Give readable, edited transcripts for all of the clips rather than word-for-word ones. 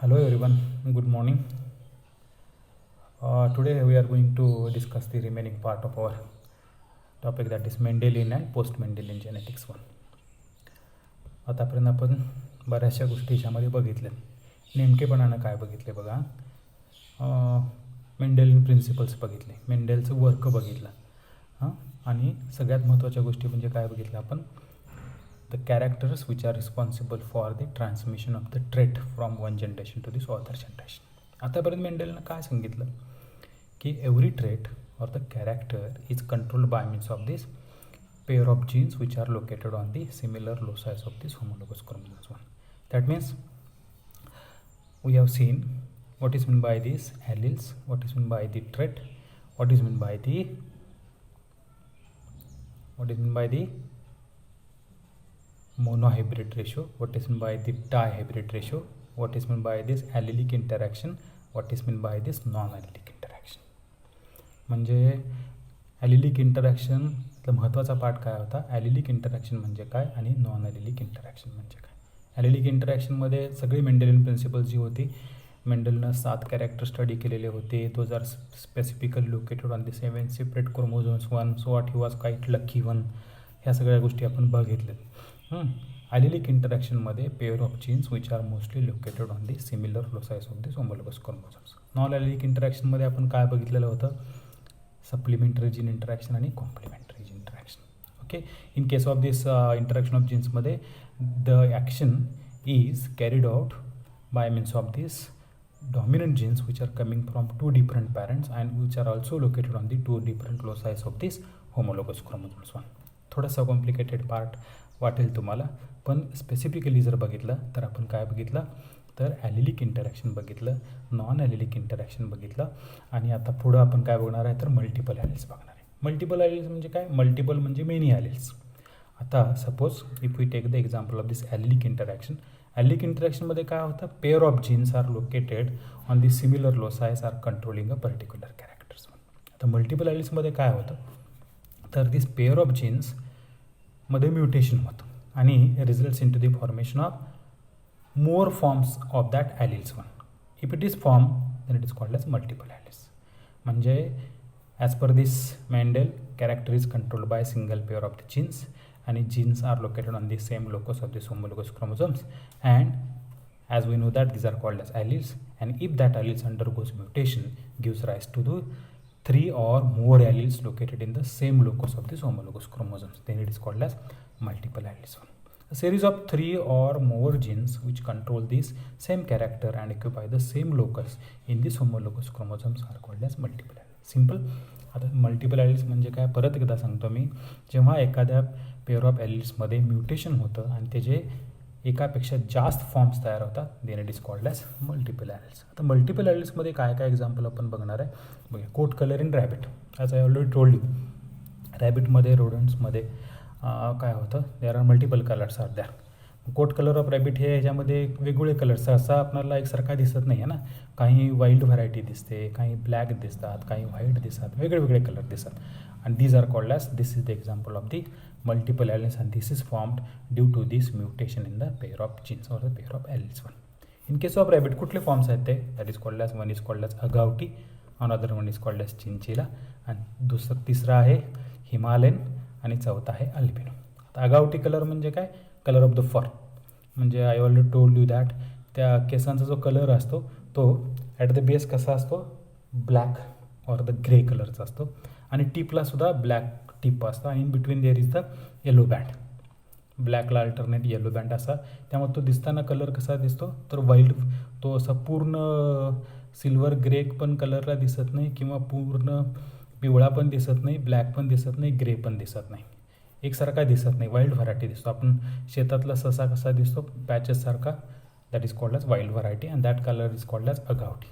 Hello everyone, good morning. Today we are going to discuss the remaining part of our topic, that is Mendelian and post-Mendelian genetics one. आतापर्यंत आपण बऱ्याचशा गोष्टी याच्यामध्ये बघितल्या. नेमकेपणानं काय बघितले बघा, मेंडेलियन प्रिन्सिपल्स बघितले, मेंडेलचं वर्क बघितलं आणि सगळ्यात महत्त्वाच्या गोष्टी म्हणजे काय बघितलं आपण, the characters which are responsible for the transmission of the trait from one generation to this other generation. आतापर्यंत मेंडेलनं काय सांगितलं की every trait or the character is controlled by means of this pair of genes which are located on the similar loci of this homologous chromosomes one. That means we have seen what is meant by these alleles, what is meant by the trait, what is meant by the monohybrid ratio, what is meant by the dihybrid ratio, what is meant by this allelic interaction, what is meant by this non-allelic interaction. म्हणजे ॲलिलिक इंटरॅक्शनचा महत्त्वाचा part काय होता, ॲलिलिक interaction म्हणजे काय आणि non ॲलिलिक interaction म्हणजे काय. ॲलिलिक इंटरॅक्शनमध्ये सगळी मेंडेलियन प्रिन्सिपल जी होती, मेंडेलनं 7 कॅरेक्टर स्टडी केलेले होते. Those are specifically located on the 7 separate chromosomes one, so what he was quite lucky one. ह्या सगळ्या गोष्टी आपण बघितल्या. ॲलिलिक इंटरॅक्शनमध्ये pair of genes which are mostly located on the similar loci of this homologous chromosomes. Non allelic इंटरॅक्शनमध्ये आपण काय बघितलेलं होतं, सप्लिमेंटरी जीन इंटरॅक्शन आणि complementary gene interaction. Okay, in case of this interaction of जीन्समध्ये the action is carried out by means of this dominant genes which are coming from 2 different parents and which are also located on the 2 different loci of this homologous chromosomes one. थोडासा complicated part वाटेल तुम्हाला, पण specifically जर बघितलं तर आपण काय बघितलं, तर ॲलिलिक इंटरॅक्शन बघितलं, नॉन ॲलिलिक इंटरॅक्शन बघितलं आणि आता पुढं आपण काय बघणार आहे, तर मल्टिपल ॲलिल्स बघणार आहे. मल्टिपल ॲलिल्स म्हणजे काय, मल्टिपल म्हणजे मेनी ॲलिल्स. आता suppose if we take the example of this allelic interaction, allelic इंटरॅक्शनमध्ये काय होतं, pair of genes are located on the similar loci are controlling a particular characters. आता मल्टिपल ॲलिल्समध्ये काय होतं, तर दिस पेअर ऑफ जीन्समध्ये म्युटेशन होतं आणि results into the formation of more forms of that alleles one. If it is formed, then it is called as multiple alleles. म्हणजे as per this Mendel, character is controlled by a single pair of the genes and genes are located on the same locus of this homologous chromosomes, and as we know that these are called as alleles, and if that alleles undergoes mutation gives rise to the 3 or more alleles located in the same locus of this homologous chromosomes, then it is called as multiple alleles one. A series of 3 or more genes which control this same character and occupy the same locus in this homologous chromosomes are called as multiple alleles. Simple. आता multiple alleles म्हणजे काय, परत एकदा सांगतो मी, जेव्हा एखाद्या pair of ॲलिल्समध्ये mutation होतं आणि त्याचे एकापेक्षा जास्त फॉर्म्स तयार होतात, then it is called as multiple alleles. आता मल्टिपल ॲलिल्समध्ये काय काय एक्झाम्पल आपण बघणार आहे बघा. Coat colour in rabbit, as I already told you, रॅबिटमध्ये रोडंट्समध्ये काय होतं, there are multiple colours are द्या. कोट कलर ऑफ रॅबिट हे ह्याच्यामध्ये वेगवेगळे कलर्स असा आपल्याला एकसारखा दिसत नाही आहे ना, काही वाईल्ड व्हरायटी दिसते, काही ब्लॅक दिसतात, काही व्हाईट दिसतात, वेगळे वेगळे कलर दिसतात. And these are called as, this is the example of the multiple alleles and this is formed due to this mutation in the pair of genes or the pair of alleles one. In case of rabbit कुठले फॉर्म्स आहेत ते, that is called as, one is called as agouti, another one is called as chinchilla, आणि तिसरा आहे Himalayan आणि चौथा आहे अल्बिनो. आता अगावटी कलर म्हणजे काय, कलर ऑफ द फर, म्हणजे I already told you that त्या केसांचा जो कलर असतो तो ॲट द बेस कसा असतो, ब्लॅक ऑर द ग्रे कलरचा असतो आणि टिपलासुद्धा ब्लॅक टिप असतं आणि in between there is the yellow band, ब्लॅकला अल्टरनेट येलो बँड असा. त्यामुळे तो दिसताना कलर कसा दिसतो, तर वाईल्ड, तो असा पूर्ण सिल्वर ग्रे पण कलरला दिसत नाही किंवा पूर्ण पिवळा पण दिसत नाही, ब्लॅक पण दिसत नाही, ग्रे पण दिसत नाही, एकसारखा दिसत नाही, वाईल्ड व्हरायटी दिसतो. आपण शेतातला ससा कसा दिसतो, पॅचेससारखा, that is called as wild variety and that colour is called as agouti.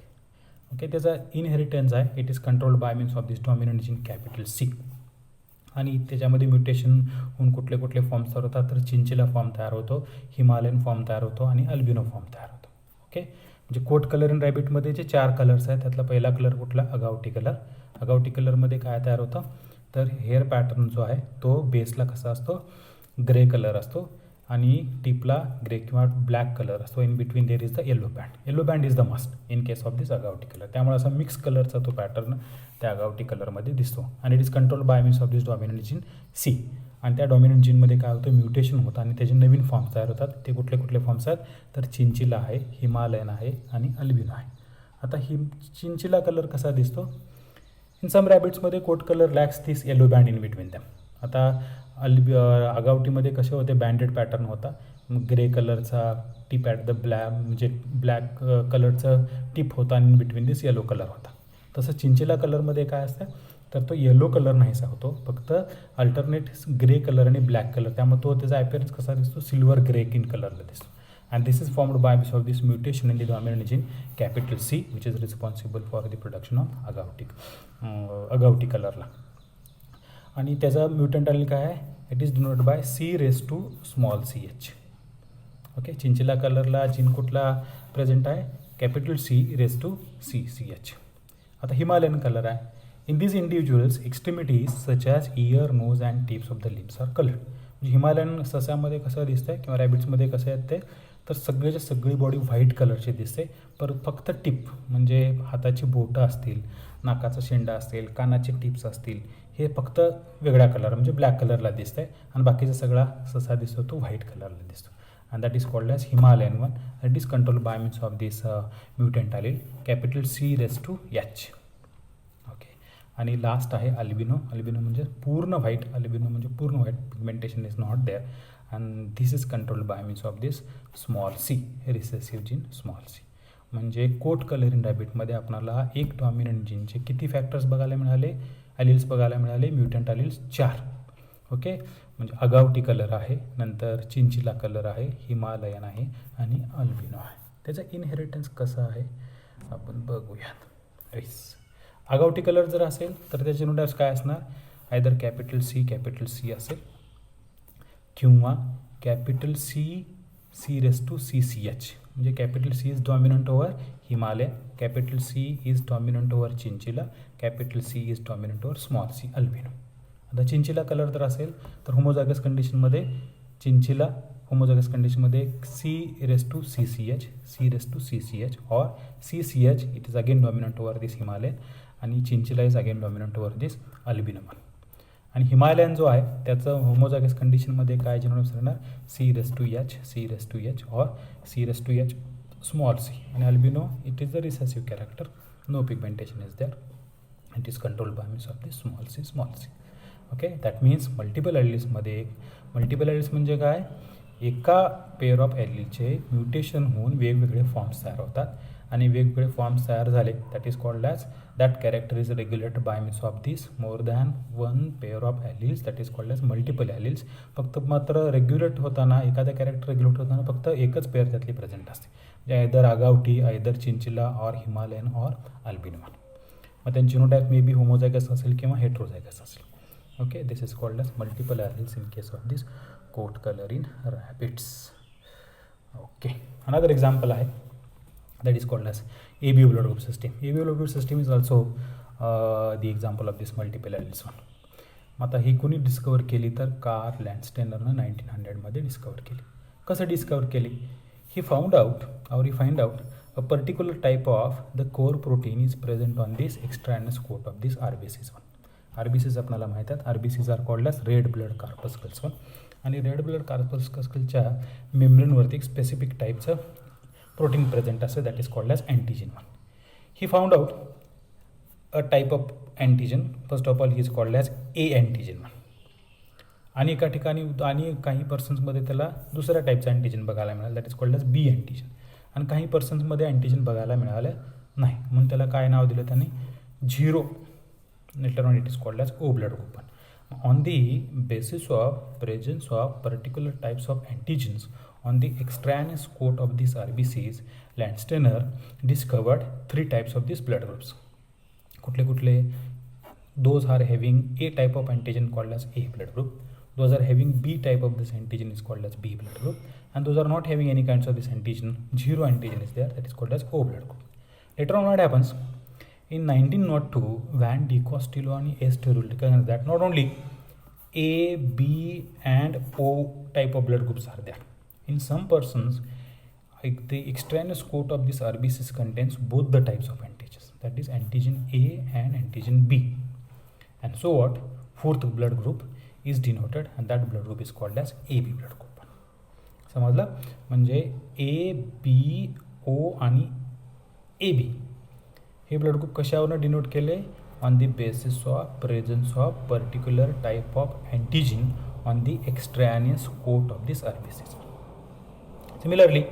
Okay, त्याचा इनहेरिटन्स आहे, it is controlled by means of this dominant gene capital C. आणि त्याच्यामध्ये म्युटेशन होऊन कुठले कुठले फॉर्म्स तयार होतात, तर चिंचिला फॉर्म तयार होतो, हिमालयन फॉर्म तयार होतो आणि अल्बिनो फॉर्म तयार होतो. ओके, म्हणजे कोट कलर इन रॅबिटमध्ये जे 4 कलर्स आहेत त्यातला पहिला कलर कुठला, अगावटी कलर. अगावटी कलरमध्ये काय तयार होतं, तर हेअर पॅटर्न जो आहे तो बेसला कसा असतो, ग्रे कलर असतो आणि टिपला ग्रे किंवा ब्लॅक कलर असतो. In between there is the yellow band. Yellow band is the must in case of this agouti colour. त्यामुळे असा मिक्स कलरचा तो पॅटर्न त्या अगावटी कलरमध्ये दिसतो. आणि it is control by means of this dominant gene C. आणि त्या डॉमिनंट जीनमध्ये काय होतं, म्युटेशन होतं आणि त्याचे नवीन फॉर्म्स तयार होतात. ते कुठले कुठले फॉर्म्स आहेत, तर चिंचिला आहे, हिमालयन आहे आणि अल्बिनो आहे. आता चिंचिला कलर कसा दिसतो, इन सम रॅबिट्समध्ये coat colour lacks this yellow band in between them. आता अगावटीमध्ये कसे होते, बँडेड पॅटर्न होता, ग्रे कलरचा टिप ॲट द म्हणजे ब्लॅक कलरचं टिप होता आणि in between this yellow colour होता. तसं चिंचिला कलरमध्ये काय असतं, तर तो येलो कलर नाहीसा होतो, फक्त अल्टरनेट ग्रे कलर आणि ब्लॅक कलर. त्यामुळे तो त्याचा ॲपियरन्स कसा दिसतो, सिल्वर ग्रे इन कलरला दिसतो. And this is formed by because of this mutation in the dominant gene capital C which is responsible for the production of agouti कलरला. आणि त्याचा म्युटंट आलेला काय आहे, it is denoted by C⁻⁻ch. Okay, chinchilla कलरला gene कुठला present आहे, capital C⁻⁻ch. आता हिमालयन कलर आहे. In this individuals extremities such as ear, nose and tips of the limbs are coloured. म्हणजे हिमालयन सस्यामध्ये कसं दिसतंय किंवा रॅबिट्समध्ये कसं आहेत ते, तर सगळ्याच्या सगळी बॉडी व्हाईट कलरची दिसते, पर फक्त टिप म्हणजे हाताची बोटं असतील, नाकाचा शेंडा असेल, कानाचे टिप्स असतील, हे फक्त वेगळ्या कलर म्हणजे ब्लॅक कलरला दिसतं आहे. आणि बाकीचा सगळा ससा दिसतो तो व्हाईट कलरला दिसतो. And that is called as Himalayan one. It is control by means of this mutant allele capital C⁻⁻h. Okay, आणि लास्ट आहे अल्बिनो. अल्बिनो म्हणजे पूर्ण व्हाईट. अल्बिनो म्हणजे पूर्ण white, pigmentation is not there. And this is control by means of this c, recessive gene c. म्हणजे coat colour in रॅबिटमध्ये आपल्याला एक डॉमिनंट जीनचे किती फॅक्टर्स बघायला मिळाले, ॲलिल्स बघायला मिळाले, म्युटंट ॲलिल्स 4. ओके, म्हणजे अगावटी कलर आहे, नंतर चिंचिला कलर आहे, हिमालयन आहे आणि अल्बिनो आहे. त्याचं इनहेरिटन्स कसं आहे आपण बघूयात. अगावटी कलर जर असेल तर त्याचे नोट्स काय असणार, आयदर कॅपिटल C असेल किंवा कॅपिटल C⁻⁻ch. म्हणजे capital C is dominant over Himalaya, capital C is dominant over chinchilla, capital C is dominant over c albino. आता चिंचिला कलर जर असेल तर होमोझायगस कंडिशनमध्ये चिंचिला होमोझायगस कंडिशनमध्ये C⁻⁻ch or CCH it is again dominant over this Himalaya आणि chinchilla is again dominant over this albino. आणि Himalayan जो आहे त्याचं होमोझायगस कंडिशनमध्ये काय जनरल असणार, C⁻⁻h और C⁻⁻c. आणि albino it is the recessive character, no pigmentation is there, it is control by means of this c. Okay, that means multiple ॲलिल्समध्ये, multiple alleles म्हणजे काय, एका पेअर ऑफ ॲलिलचे म्युटेशन होऊन वेगवेगळे forms तयार होतात आणि वेगवेगळे फॉर्म्स तयार झाले, that is called as that character is regulated by means of this more than one pair of alleles, that is called as multiple alleles. फक्त मात्र रेग्युलेट होताना, एखाद्या कॅरेक्टर रेग्युलेट होताना फक्त एकच पेअर त्यातली प्रेझेंट असते, म्हणजे आयदर अगावटी, आयदर चिंचिला और हिमालयन और अल्बिनो. मग त्यांची नोटाईप मे बी होमोझायगस असेल किंवा हेट्रोझायगस असेल. Okay, this is called as multiple alleles in case of this coat colour in rabbits. Okay, another example आहे that is called as AB blood group system. AB blood group system is also the example of this multiple alleles one. आता ही कोणी डिस्कवर केली तर Carl लँडस्टेनरनं 1900मध्ये डिस्कवर केली. कसं discover केली, he find out a particular type of the core protein is present on this extraneous coat of this RBCs one. RBCs आपल्याला माहीत आहेत, RBCs are called as red blood corpuscles one. आणि red blood कार्पस्कल्सच्या मेम्ब्रेनवरती एक specific टाईपचं protein present असते, that is called as antigen one. He found out a type of antigen, first of all he is called as A antigen one. आणि एका ठिकाणी आणि काही पर्सन्समध्ये त्याला दुसऱ्या टाईपचं अँटीजन बघायला मिळालं, that is called as B antigen. आणि काही पर्सन्समध्ये अँटीजन बघायला मिळालं नाही, म्हणून त्याला काय नाव दिलं त्यांनी, 0. Letter on it is called as O blood group one. On the basis of presence of particular types of antigens on the extraneous coat of these RBCs, Landsteiner discovered 3 types of these blood groups. कुठले those are having A type of antigen called as A blood group, those are having B type of this antigen is called as B blood group, and those are not having any kinds of this antigen, 0 antigen is there, that is called as O blood group. Later on what happens, in 1902 Van de Castillo and S. Terrell recognized that not only A, B and O type of blood groups are there. In some persons, the extraneous coat of this RBCs contains both the types of antigens, that is antigen A and antigen B. And so what? Fourth blood group is denoted and that blood group is called as AB blood group. समजलं? म्हणजे A, B, O आणि AB हे blood group कशावरून denote केले? On the basis of presence of particular type of antigen on the extraneous coat of this RBCs. Similarly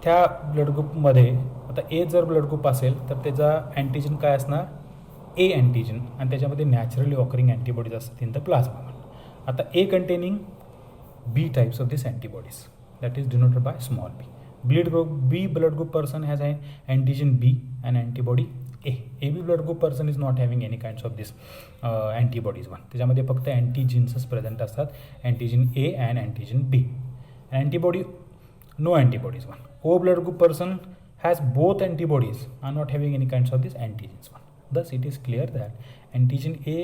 त्या blood ग्रुपमध्ये आता ए जर ब्लड ग्रुप असेल तर त्याचा अँटीजन काय असणार? ए अँटीजन, आणि त्याच्यामध्ये नॅचरली ऑकरिंग अँटीबॉडीज असतात इन द प्लाझ्मा. आता ए containing B types of this antibodies, that is denoted by small b. B blood group person has an antigen B and antibody A. AB blood group person is not having any kinds of this antibodies one. त्याच्यामध्ये फक्त antigens present असतात, antigen A and antigen B. Antibody, no antibodies one. O blood group person has both antibodies are not having any kinds of this antigens one. Thus it is clear that antigen A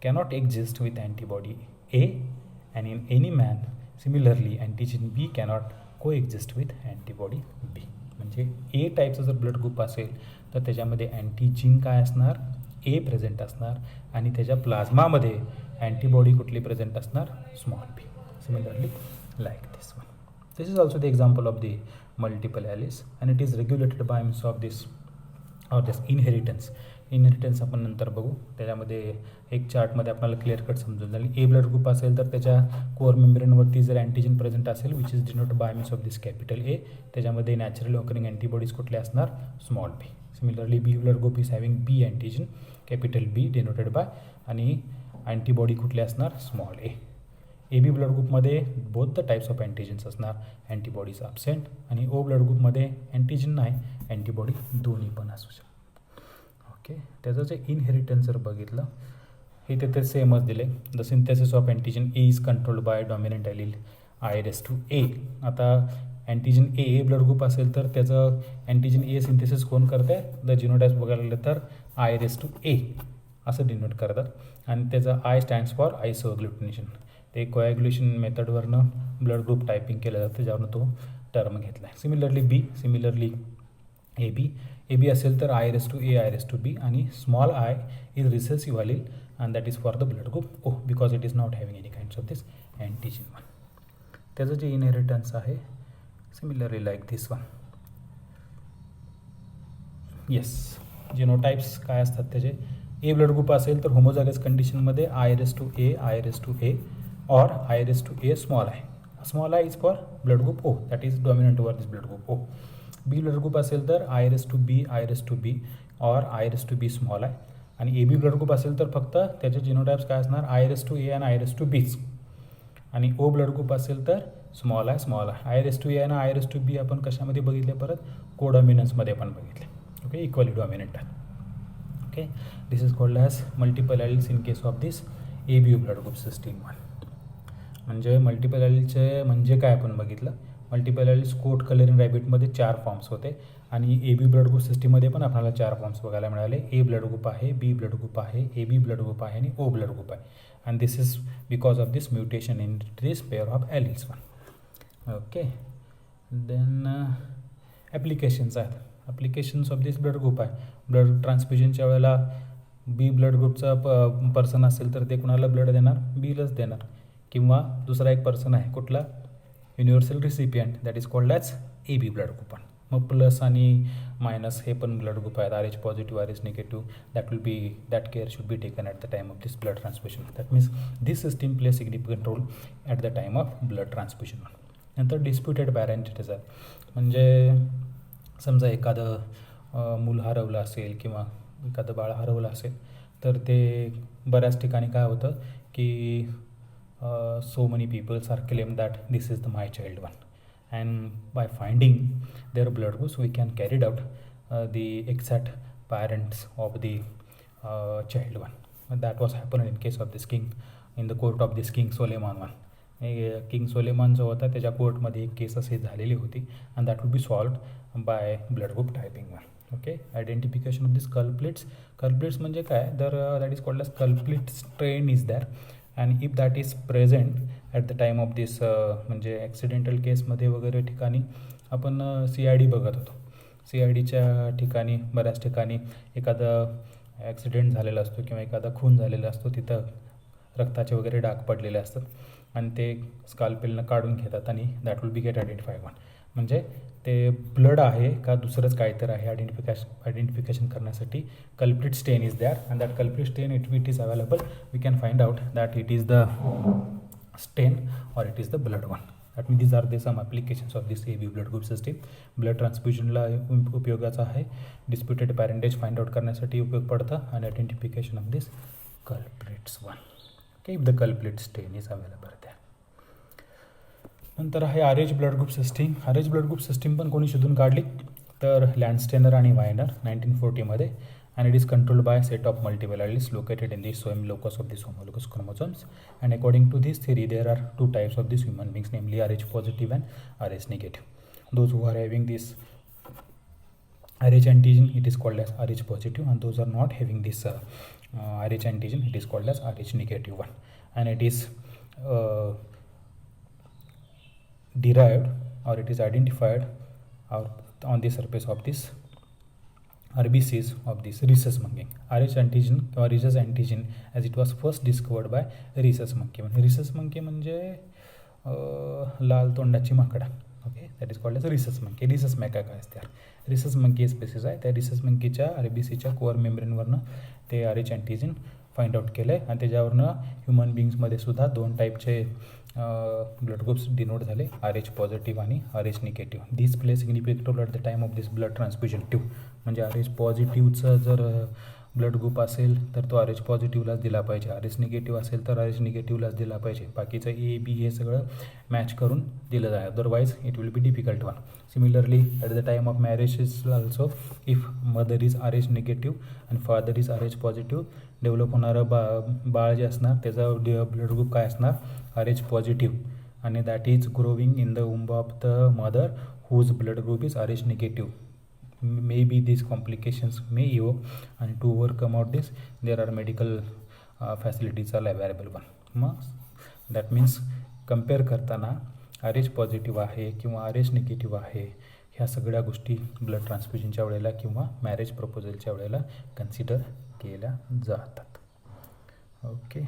cannot exist with antibody A. And in any man, similarly, antigen B cannot coexist with antibody B. म्हणजे A टाईपचा जर blood group असेल तर त्याच्यामध्ये अँटीजीन काय असणार? A present असणार आणि त्याच्या प्लाझ्मामध्ये अँटीबॉडी कुठली प्रेझेंट असणार? Small b. Similarly like this one. This is also the example of the multiple Alice and it is regulated by means of this inheritance. Inheritance आपण नंतर बघू. त्याच्यामध्ये एक चार्टमध्ये आपल्याला क्लिअर कट समजून जाईल. ए ब्लड ग्रुप असेल तर त्याच्या कोअर मेम्ब्रेनवरती जर अँटीजन प्रेझेंट असेल which is denote by means of this capital A, त्याच्यामध्ये नॅचरली ऑकरिंग अँटीबॉडीज कुठले असणार? Small B. Similarly B blood group is having B antigen capital B denoted by आणि अँटीबॉडी कुठले असणार? Small A. A B blood ग्रुपमध्ये both the types of antigens असणार, antibodies absent. आणि O blood ग्रुपमध्ये antigen नाही, अँटीबॉडी दोन्ही पण असू शकतात. ओके, त्याचं जे इनहेरिटन्स जर बघितलं हे तिथे सेमच दिले. The synthesis of antigen A is controlled by dominant allele I/A. आता अँटीजन ए ब्लड ग्रुप असेल तर त्याचं अँटीजन ए सिंथेसिस कोण करत आहे? द जिनोटाइप्स बघायला गेलं तर I/A असं डिनोट करतात आणि त्याचं आय स्टँड्स फॉर आयसोग्लुटिनेशन. ते कोॲग्युलेशन मेथडवरनं ब्लड ग्रुप टायपिंग केलं जातं, त्याच्यावरनं तो टर्म घेतला आहे. सिमिलरली ए बी असेल तर I/A आणि small I is recessive allele and that is for the blood group O because it is not having any kinds of this antigen one. त्याचं जे इनहेरिटन्स आहे सिमिलरली लाईक दिस one. Yes, जिनोटाइप्स काय असतात त्याचे? ए blood group असेल तर homozygous कंडिशनमध्ये I/A or I/A small I. Small I is for blood group O, that is dominant over this blood group O. B blood group असेल तर I/B or I/B small I. आणि ए B blood group असेल तर फक्त त्याचे जिनोटाइप्स काय असणार? I/A आणि I/B. आणि ओ ब्लड ग्रुप असेल तर स्मॉल आय. I/A आणि I/B आपण कशामध्ये बघितले? परत कोडॉमिनन्समध्ये आपण बघितले. ओके, इक्वली डॉमिनंट आहे. Okay, this is called as multiple alleles in case of this A B blood group system one. म्हणजे मल्टिपल ॲलिलचे म्हणजे काय आपण बघितलं? मल्टिपल ॲलिल्स कोट कलरिंग रॅबिटमध्ये 4 फॉर्म्स होते आणि ए बी ब्लड ग्रुप सिस्टीममध्ये पण आपल्याला 4 फॉर्म्स बघायला मिळाले. ए ब्लड ग्रुप आहे, बी ब्लड ग्रुप आहे, ए बी ब्लड ग्रुप आहे आणि ओ ब्लड ग्रुप आहे. And this is because of this mutation in this pair of alleles one. Okay, then applications आहेत. Applications of this blood group आहे. Blood ट्रान्सफ्युजनच्या वेळेला B blood ग्रुपचा person असेल तर ते कुणाला ब्लड देणार? बीलाच देणार. किंवा दुसरा एक पर्सन आहे कुठला? Universal recipient, that is called as A B blood group. मग प्लस आणि मायनस हे पण ब्लड ग्रुप आहेत. RH positive, RH negative, that care should be taken at the time of this blood transfusion. That means this system play significant role at the time of blood transfusion. नंतर disputed paternities आहेत. म्हणजे समजा एखादं मूल हरवलं असेल किंवा एखादं बाळ हरवलं असेल तर ते बऱ्याच ठिकाणी काय होतं की so many people are claimed that this is my child one, and by finding their blood groups we can carry out the exact parents of the child one. That was happened in case of this king, in the court of this King Solomon one. King Solomon जो होता त्याच्या कोर्टमध्ये एक केस अशी झालेली होती and that will be solved by blood group typing one. Okay, identification of this culprits म्हणजे काय, तर that is called as culprit strain is there, and if that is present at the time of this, म्हणजे accidental केसमध्ये वगैरे ठिकाणी आपण CID बघत होतो. CIDच्या ठिकाणी बऱ्याच ठिकाणी एखादा ॲक्सिडेंट झालेला असतो किंवा एखादा खून झालेला असतो, तिथं रक्ताचे वगैरे डाग पडलेले असतात आणि ते स्काल्पेलनं काढून घेतात आणि that will be get identify one. म्हणजे ते ब्लड आहे का दुसरंच काहीतरी आहे आयडेंटिफिकेशन करण्यासाठी culprit stain is there, and that culprit stain it is available. We can find out that it is the stain or it is the blood one. That mean these are the some applications of this AB blood group system. Blood ट्रान्सफ्युजनला उपयोगाचं आहे, disputed पॅरेंटेज find out करण्यासाठी उपयोग पडतं, आणि identification of this culprits one. Okay, if the culprit stain is available त्या. नंतर आहे RH blood group system. RH blood group system पण कोणी शोधून काढली, तर लँडस्टेनर आणि वायनर 1940मध्ये, and it is controlled by a set of multiple alleles located in the same locus of the homologous chromosomes. And according to this theory, there are two types of these human beings, namely Rh positive and Rh negative. Those who are having this Rh antigen, it is called as Rh positive, and those are not having this Rh antigen, it is called as Rh negative one. And it is derived or it is identified on the surface of this RBCs of this rhesus monkey. Rh antigen or rhesus antigen as it was first discovered by rhesus monkey. Rhesus monkey म्हणजे लाल तोंडाची माकडा. Okay, that is called as rhesus monkey. rhesus macaque असते. rhesus monkey species आहे. त्या rhesus monkeyच्या RBCच्या core मेम्ब्रेनवरनं ते RH antigen find out केलं आहे, आणि त्याच्यावरनं ह्युमन बिंग्समध्ये सुद्धा 2 टाईपचे ब्लड ग्रुप्स डिनोट झाले, RH पॉझिटिव्ह आणि RH negative. This play significant role at the time of this blood transfusion tube. म्हणजे RH पॉझिटिव्हचं जर ब्लड ग्रुप असेल तर तो RH पॉझिटिव्हलाच दिला पाहिजे, RH निगेटिव्ह असेल तर RH निगेटिव्हलाच दिला पाहिजे. बाकीचं AB हे सगळं मॅच करून दिलं जाईल, otherwise it will be difficult one. Similarly at the time of marriage is also, if mother is RH negative and father is RH positive, develop होणारं बाळ जे असणार त्याचा ब्लड ग्रुप काय असणार, RH पॉझिटिव्ह, आणि that is growing in the womb of the mother whose blood group is RH negative. Maybe these complications may evoke, and to overcome out this there are medical facilities are available one. मग that means compare करताना RH positive आहे किंवा RH negative आहे, ह्या सगळ्या गोष्टी blood ट्रान्सफ्युजनच्या वेळेला किंवा मॅरेज प्रपोजलच्या वेळेला कन्सिडर केल्या जातात. ओके,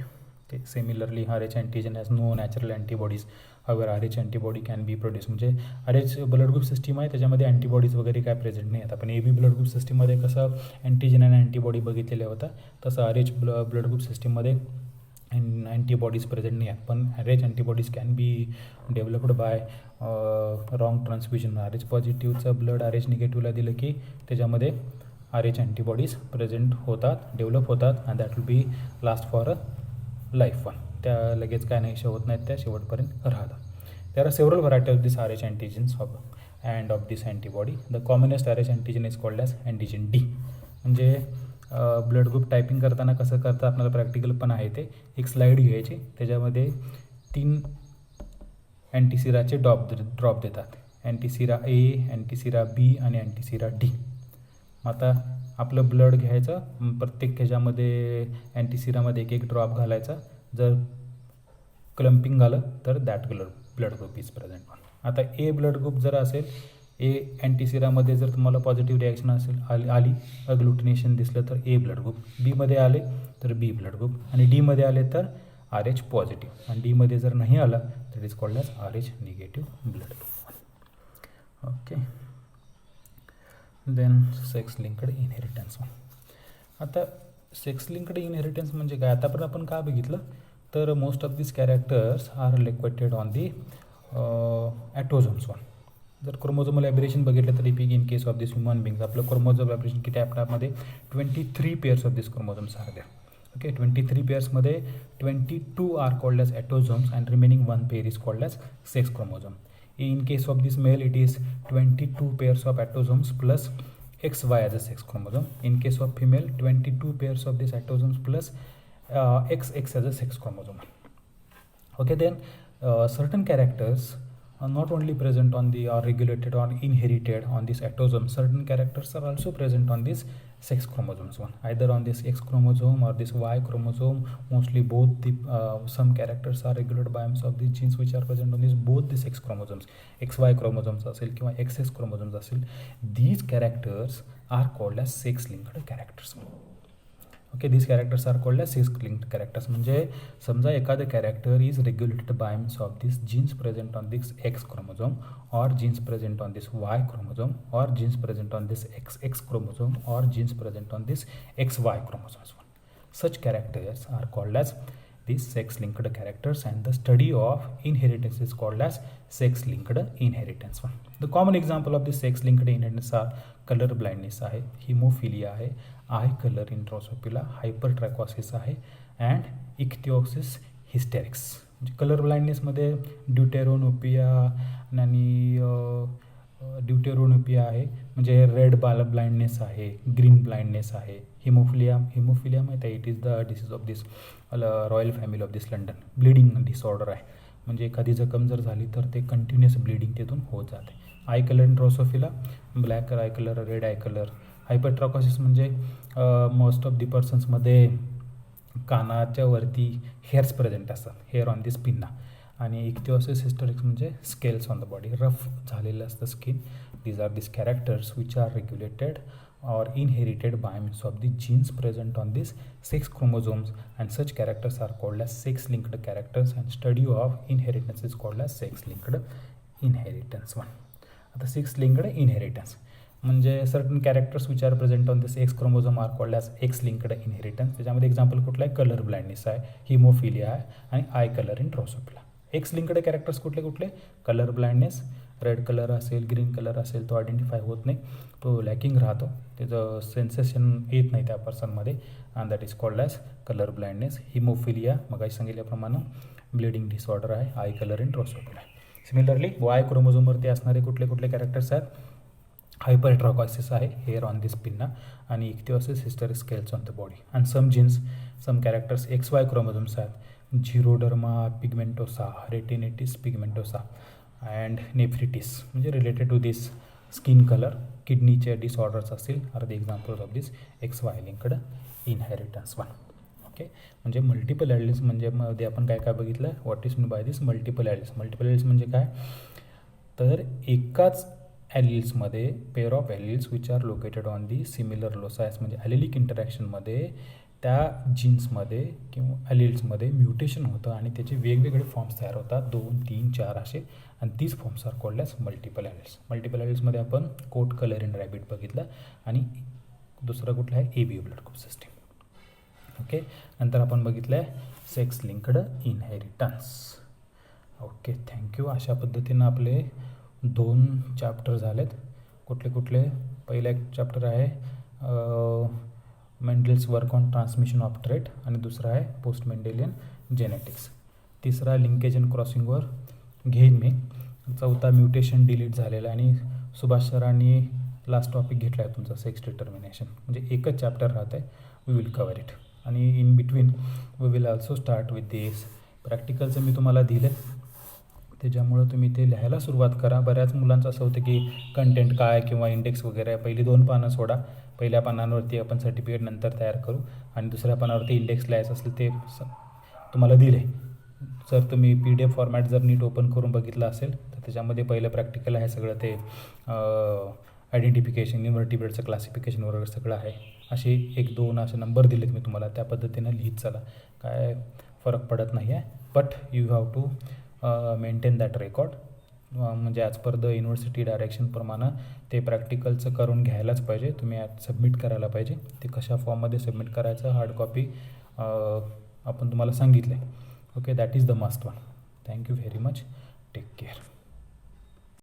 ते similarly RH antigen has no natural antibodies, हवेवर RH antibody can be produce. म्हणजे RH ब्लड ग्रुप सिस्टीम आहे, त्याच्यामध्ये अँटीबॉडीज वगैरे काय प्रेझेंट नाही आहेत. आपण AB ब्लड ग्रुप सिस्टीममध्ये कसं अँटीजन आणि अँटीबॉडी बघितलेल्या होता, तसं RH ब्लड ग्रुप सिस्टीममध्ये अँटीबॉडीज प्रेझेंट नाही आहेत. पण RH antibodies can be developed by wrong transfusion. RH पॉझिटिव्हचं ब्लड RH निगेटिव्हला दिलं की त्याच्यामध्ये RH अँटीबॉडीज प्रेझेंट होतात, डेव्हलप होतात, and that will be last for a life one. त्या लगेच काय नाही होत नाहीत, त्या शेवटपर्यंत राहतात. There are several variety of this RH antigens and of this antibody. The commonest RH antigen is called as antigen D. म्हणजे ब्लड ग्रुप टायपिंग करताना कसं करतं, आपल्याला प्रॅक्टिकल पण आहे ते. एक स्लाईड घ्यायची, त्याच्यामध्ये 3 अँटीसिराचे ड्रॉप देतात, अँटीसिरा A, अँटीसिरा B आणि अँटीसिरा D. आता आपलं ब्लड घ्यायचं, प्रत्येक ह्याच्यामध्ये अँटीसिरामध्ये एक ड्रॉप घालायचा. जर क्लम्पिंग आलं तर that blood group is present. आता A ब्लड ग्रुप जर असेल, A अँटीसिरामध्ये जर तुम्हाला पॉझिटिव्ह रिॲक्शन असेल आली, अग्लुटिनेशन दिसलं तर A ब्लड ग्रुप, Bमध्ये आले तर B ब्लड ग्रुप, आणि Dमध्ये आले तर RH पॉझिटिव्ह, आणि Dमध्ये जर नाही आला तर it is called as RH negative blood group. Okay, then sex linked inheritance. आता सेक्स लिंक्ड इनहेरिटन्स म्हणजे काय, आतापर्यंत आपण काय बघितलं, तर most of this characters are located on the autosomes one. जर क्रोमोझोमल ॲबरेशन बघितलं तरी in case of this human beings, आपलं क्रोमोझोमल ॲबरेशन किती आहे आपल्यामध्ये, 23 pairs of this chromosomes are there. Okay, 23 पेअर्समध्ये 22 are called as ॲटोझोम्स and remaining 1 pair is called as sex chromosome. In case of this male, it is 22 pairs of autosomes plus XY as a sex chromosome. In case of female, 22 pairs of these autosomes plus XX as a sex chromosome. Okay, then certain characters not only present on the or regulated or inherited on this autosome, certain characters are also present on this sex chromosomes one, either on this X chromosome or this Y chromosome. Mostly both the some characters are regulated by means of these genes which are present on this both the sex chromosomes, XY chromosomes असेल किंवा XX chromosomes असेल. These characters are called as sex linked characters. Okay, these characters are called as sex linked characters. म्हणजे समजा एखादं character is regulated by means of this genes present on this X chromosome or genes present on this Y chromosome or genes present on this XX chromosome or genes present on this XY chromosomes. Such characters are called as these sex linked characters, and the study of inheritance is called as sex linked inheritance. The common example of this sex linked inheritance are color blindness आहे, haemophilia आहे, eye colour in Drosophila, हायपरट्रॅकोसिस आहे, and इक्थिओसिस hystrix. म्हणजे colour ब्लाइंडनेसमध्ये ड्युटेरोनोपिया आणि ड्युटेरोनोपिया आहे, म्हणजे red बाल blindness आहे, green blindness आहे. हिमोफिलिया माहीत आहे, it is the disease of this royal family of this London. Bleeding disorder आहे, म्हणजे एखादी जखम जर झाली तर ते कंटिन्युअस ब्लिडिंग तिथून होत जाते. Eye colour in Drosophila, black eye colour, red eye colour. Hypertrichosis म्हणजे मोस्ट ऑफ दी पर्सन्समध्ये कानाच्या वरती हेअर्स प्रेझेंट असतात, हेअर ऑन दिस पिन्ना. आणि इक्थिओसिस हिस्टेरिक्स म्हणजे scales on the body, rough झालेलं असतं skin. These are this characters which are regulated or inherited by means of the genes present on this sex chromosomes, and such characters are called as sex linked characters, and study of inheritance is called as sex linked inheritance. आता sex linked inheritance म्हणजे certain characters which are present on this X chromosome are called as X linked inheritance. त्याच्यामध्ये example कुठला आहे, colour blindness आहे, haemophilia आहे आणि I colour in Drosophila. X linked characters कुठले, colour blindness, red colour असेल, green colour असेल, तो आयडेंटिफाय होत नाही, तो लॅकिंग राहतो, त्याचं सेन्सेशन येत नाही त्या पर्सनमध्ये, and that is called as colour blindness. Haemophilia मगाशी सांगितल्याप्रमाणे ब्लिडिंग डिसऑर्डर आहे, eye colour in Drosophila. Similarly Y क्रोमोझोमवरती असणारे कुठले कॅरेक्टर्स आहेत, हायपरट्रॉकॉसिस आहे, हेअर ऑन दिस पिन्ना, आणि ichthyosis hystrix scales on the body. And some genes, some characters XY chromosomes आहेत, xeroderma pigmentosa, retinitis pigmentosa and nephritis, म्हणजे related to this skin colour. किडनीचे disorders असतील are the examples of this XY linked inheritance. Okay, म्हणजे multiple alleles म्हणजे मध्ये आपण काय बघितलं, what is mean by this multiple alleles. Multiple alleles म्हणजे काय, तर एकाच ॲलिल्समध्ये pair of alleles which are located on the similar लोसायस, म्हणजे ॲलिलिक इंटरॅक्शनमध्ये त्या जीन्समध्ये किंवा ॲलिल्समध्ये म्युटेशन होतं आणि त्याचे वेगवेगळे फॉर्म्स तयार होतात, 2, 3, 4 असे, आणि तीच forms are called as multiple alleles. Multiple ॲलिल्समध्ये आपण कोट कलर इन रॅबिट बघितलं, आणि दुसरा कुठला आहे, ABO blood group system. Okay, नंतर आपण बघितलं आहे sex linked inheritance. Okay, thank you. अशा पद्धतीनं आपले 2 चॅप्टर झालेत. कुठले, पहिला एक चॅप्टर आहे Mendel's work on transmission of trait, आणि दुसरा आहे पोस्ट मेंडेलियन जेनेटिक्स. तिसरा लिंकेज अँड क्रॉसिंगवर घेईन मी. चौथा म्युटेशन डिलीट झालेला, आणि सुभाष सरांनी लास्ट टॉपिक घेतला आहे तुमचा सेक्स डिटर्मिनेशन. म्हणजे एकच चॅप्टर राहत आहे, we will cover it. And in between we will also start with this प्रॅक्टिकलचं मी तुम्हाला दिलं, त्याच्यामुळं तुम्ही ते लिहायला सुरुवात करा. बऱ्याच मुलांचं असं होतं की कंटेंट काय किंवा इंडेक्स वगैरे, पहिली 2 पानं सोडा, पहिल्या पानांवरती आपण सर्टिफिकेट नंतर तयार करू, आणि दुसऱ्या पानावरती इंडेक्स लिहायचं असेल ते तुम्हाला दिले. जर तुम्ही PDF फॉर्मॅट जर नीट ओपन करून बघितलं असेल तर त्याच्यामध्ये पहिलं प्रॅक्टिकल आहे, सगळं ते आयडेंटिफिकेशन, इन्व्हर्टिब्रेटचं क्लासिफिकेशन वगैरे सगळं आहे. असे 1-2 असे नंबर दिलेत मी तुम्हाला, त्या पद्धतीनं लिहित चला, काय फरक पडत नाही आहे. But you have to maintain that record, म्हणजे ॲज पर द युनिव्हर्सिटी डायरेक्शनप्रमाणे ते प्रॅक्टिकलचं करून घ्यायलाच पाहिजे. तुम्ही सबमिट करायला पाहिजे. ते कशा फॉर्ममध्ये सबमिट करायचं, हार्ड कॉपी आपण तुम्हाला सांगितलं आहे. Okay, that is the must one. Thank you very much. Take care.